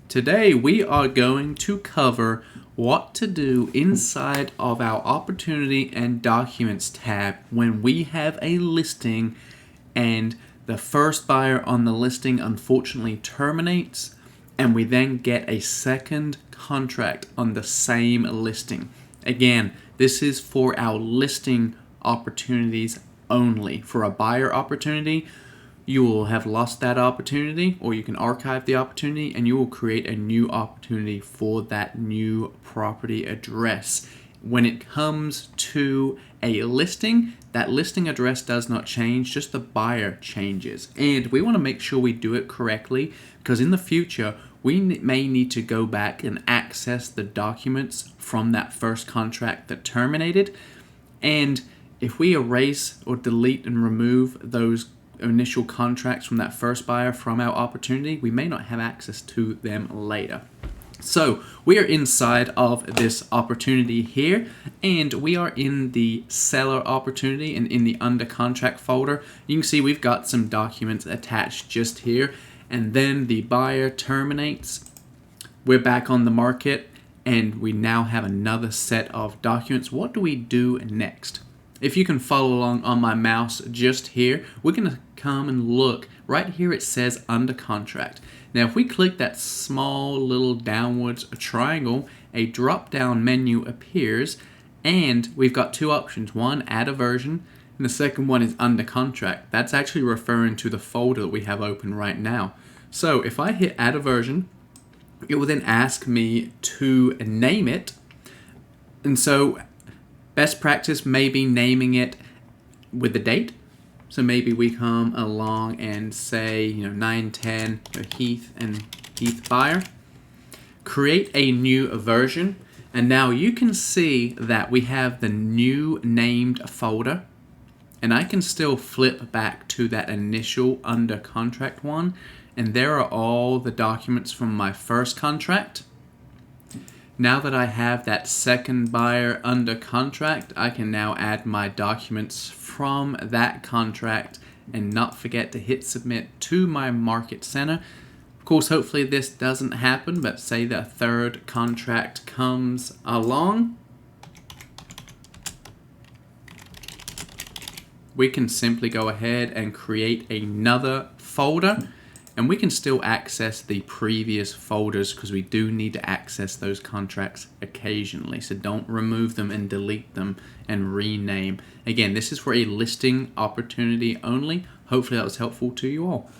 Today we are going to cover what to do inside of our Opportunity and Documents tab when we have a listing and the first buyer on the listing unfortunately terminates and we then get a second contract on the same listing. Again, this is for our listing opportunities only. For a buyer opportunity, you will have lost that opportunity, or you can archive the opportunity and you will create a new opportunity for that new property address. When it comes to a listing, that listing address does not change, just the buyer changes. And we want to make sure we do it correctly because in the future, we may need to go back and access the documents from that first contract that terminated. And if we erase or delete and remove those initial contracts from that first buyer from our opportunity, we may not have access to them later. So we are inside of this opportunity here, and we are in the seller opportunity and in the under contract folder. You can see we've got some documents attached just here, and then the buyer terminates. We're back on the market and we now have another set of documents. What do we do next? If you can follow along on my mouse just here, we're going to come and look. Right here it says under contract. Now if we click that small little downwards triangle, a drop down menu appears and we've got two options. One, add a version, and the second one is under contract. That's actually referring to the folder that we have open right now. So if I hit add a version, it will then ask me to name it. And so best practice may be naming it with the date. So maybe we come along and say, 910 Heath and Heath buyer. Create a new version. And now you can see that we have the new named folder. And I can still flip back to that initial under contract one. And there are all the documents from my first contract. Now that I have that second buyer under contract, I can now add my documents from that contract and not forget to hit submit to my market center. Of course, hopefully this doesn't happen, but say the third contract comes along. We can simply go ahead and create another folder. And we can still access the previous folders because we do need to access those contracts occasionally. So don't remove them and delete them and rename. Again, this is for a listing opportunity only. Hopefully that was helpful to you all.